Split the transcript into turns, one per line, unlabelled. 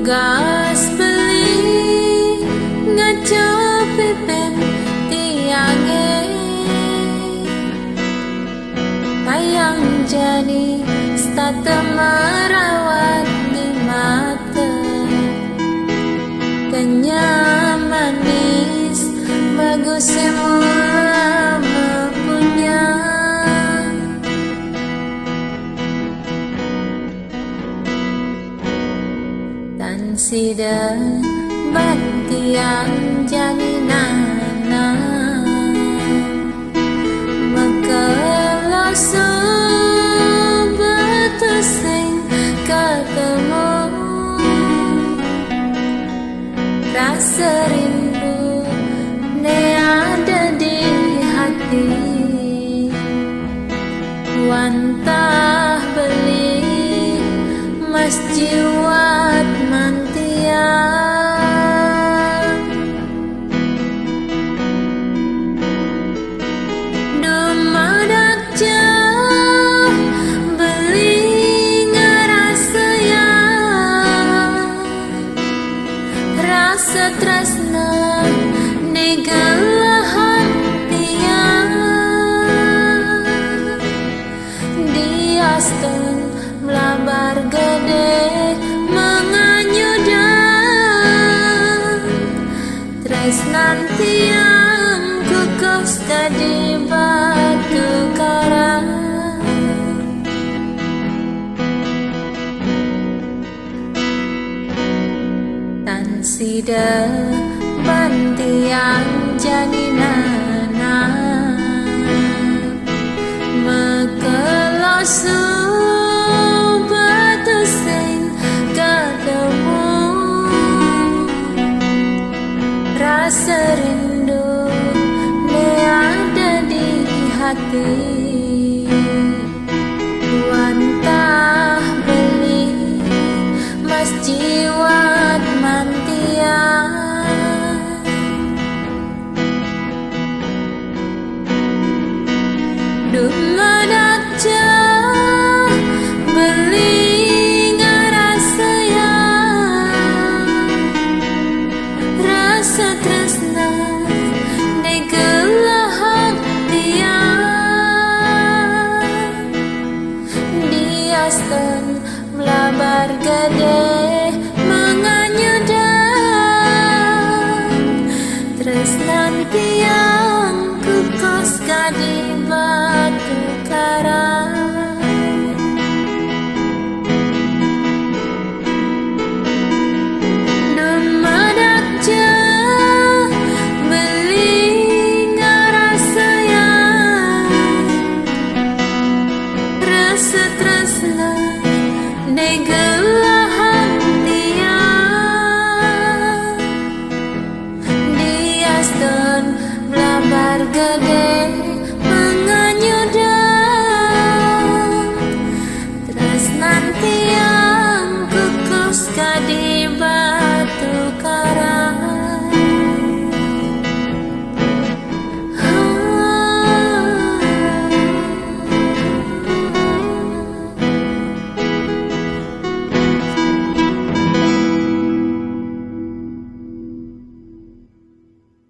gas beli ngaco pipen tiange ayang jadi stata merawat di mata kenyam manis bagus semua punya tan sida batian jadi nana mekelasu betusing ketemu rasa rindu ne ada di hati wantah beli mas jiwat mantia dumadak jauh beli ngerasa ya rasa tresna negala hatinya dia steng melabar gede menganyudan tres nanti yang kukus di batu karang tan sida bantian jadi nana mekelasu betusing ketemu rasa rindu ne ada di hati wantah beli mas jiwat mantia dumadak jauh beli ngerasa ya rasa tresna negala hatinya dia steng melabar gede